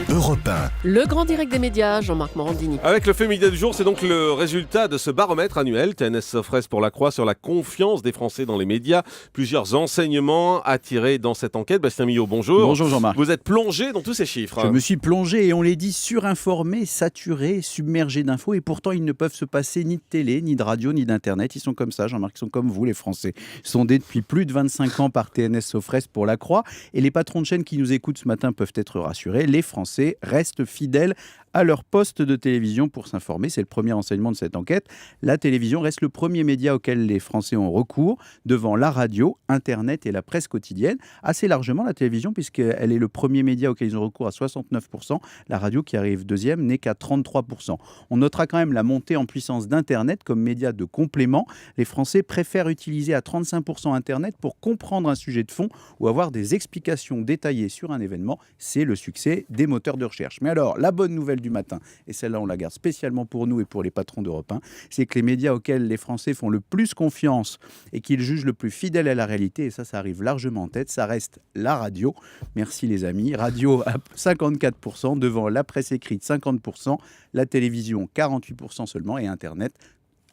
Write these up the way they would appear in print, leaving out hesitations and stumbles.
Europe 1. Le grand direct des médias, Jean-Marc Morandini. Avec le fait média du jour, c'est donc le résultat de ce baromètre annuel TNS Sofres pour la Croix sur la confiance des Français dans les médias. Plusieurs enseignements à tirer dans cette enquête. Bastien Millot, bonjour. Bonjour Jean-Marc. Vous êtes plongé dans tous ces chiffres. Je me suis plongé et on les dit surinformés, saturés, submergés d'infos et pourtant ils ne peuvent se passer ni de télé, ni de radio, ni d'internet. Ils sont comme ça, Jean-Marc, ils sont comme vous les Français. Sondés depuis plus de 25 ans par TNS Sofres pour la Croix et les patrons de chaînes qui nous écoutent ce matin peuvent être rassurés. Les Français restent fidèles à leur poste de télévision pour s'informer. C'est le premier enseignement de cette enquête. La télévision reste le premier média auquel les Français ont recours, devant la radio, Internet et la presse quotidienne. Assez largement la télévision, puisqu'elle est le premier média auquel ils ont recours à 69%. La radio, qui arrive deuxième, n'est qu'à 33%. On notera quand même la montée en puissance d'Internet comme média de complément. Les Français préfèrent utiliser à 35% Internet pour comprendre un sujet de fond ou avoir des explications détaillées sur un événement. C'est le succès des moteurs de recherche. Mais alors, la bonne nouvelle du matin, et celle-là on la garde spécialement pour nous et pour les patrons d'Europe 1, c'est que les médias auxquels les Français font le plus confiance et qu'ils jugent le plus fidèles à la réalité, et ça arrive largement en tête, ça reste la radio. Merci les amis. Radio à 54%, devant la presse écrite 50%, la télévision 48% seulement et Internet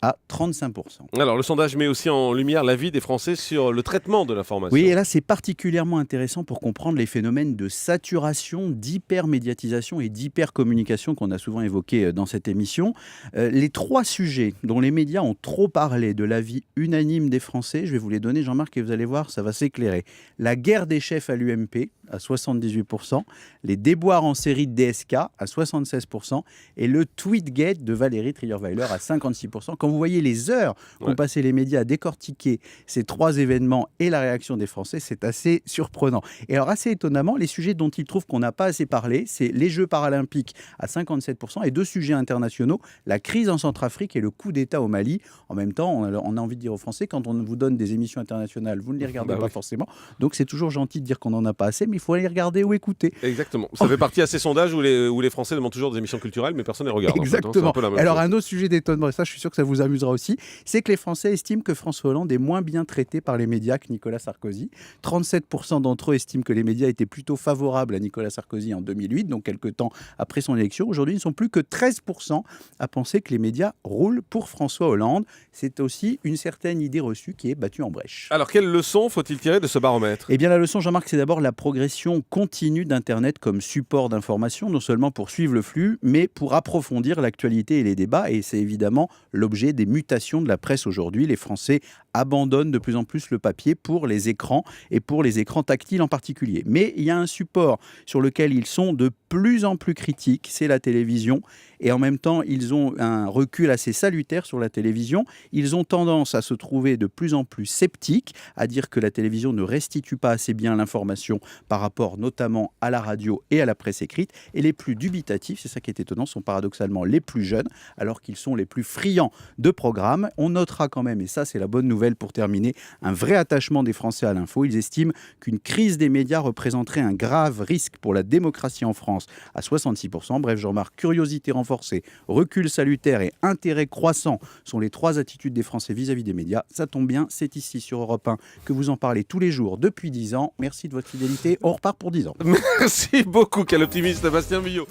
à 35%. Alors, le sondage met aussi en lumière l'avis des Français sur le traitement de l'information. Oui, et là, c'est particulièrement intéressant pour comprendre les phénomènes de saturation, d'hypermédiatisation et d'hypercommunication qu'on a souvent évoqués dans cette émission. Les trois sujets dont les médias ont trop parlé de l'avis unanime des Français, je vais vous les donner, Jean-Marc, et vous allez voir, ça va s'éclairer. La guerre des chefs à l'UMP, à 78%, les déboires en série de DSK, à 76%, et le tweetgate de Valérie Trierweiler, à 56%. Quand vous voyez les heures qu'ont passé les médias à décortiquer ces trois événements et la réaction des Français, c'est assez surprenant. Et alors, assez étonnamment, les sujets dont ils trouvent qu'on n'a pas assez parlé, c'est les Jeux paralympiques à 57% et deux sujets internationaux, la crise en Centrafrique et le coup d'État au Mali. En même temps, on a envie de dire aux Français, quand on vous donne des émissions internationales, vous ne les regardez pas forcément. Donc, c'est toujours gentil de dire qu'on n'en a pas assez, mais il faut aller regarder ou écouter. Exactement. Ça fait partie à ces sondages où les Français demandent toujours des émissions culturelles, mais personne ne les regarde. Exactement. En fait, hein. Alors, un autre sujet d'étonnement, et ça, je suis sûr que ça vous amusera aussi, c'est que les Français estiment que François Hollande est moins bien traité par les médias que Nicolas Sarkozy. 37% d'entre eux estiment que les médias étaient plutôt favorables à Nicolas Sarkozy en 2008, donc quelques temps après son élection. Aujourd'hui, ils ne sont plus que 13% à penser que les médias roulent pour François Hollande. C'est aussi une certaine idée reçue qui est battue en brèche. Alors, quelle leçon faut-il tirer de ce baromètre ? Eh bien, la leçon, Jean-Marc, c'est d'abord la progression continue d'Internet comme support d'information, non seulement pour suivre le flux, mais pour approfondir l'actualité et les débats. Et c'est évidemment l'objet des mutations de la presse aujourd'hui. Les Français abandonnent de plus en plus le papier pour les écrans et pour les écrans tactiles en particulier. Mais il y a un support sur lequel ils sont de plus en plus critiques, c'est la télévision. Et en même temps, ils ont un recul assez salutaire sur la télévision. Ils ont tendance à se trouver de plus en plus sceptiques, à dire que la télévision ne restitue pas assez bien l'information par rapport notamment à la radio et à la presse écrite. Et les plus dubitatifs, c'est ça qui est étonnant, sont paradoxalement les plus jeunes, alors qu'ils sont les plus friands de programmes. On notera quand même, et ça c'est la bonne nouvelle pour terminer, un vrai attachement des Français à l'info. Ils estiment qu'une crise des médias représenterait un grave risque pour la démocratie en France à 66%. Bref, Jean-Marc, curiosité renforcée, recul salutaire et intérêt croissant sont les trois attitudes des Français vis-à-vis des médias. Ça tombe bien, c'est ici sur Europe 1 que vous en parlez tous les jours depuis 10 ans. Merci de votre fidélité. On repart pour 10 ans. Merci beaucoup, quel optimiste, Bastien Millot.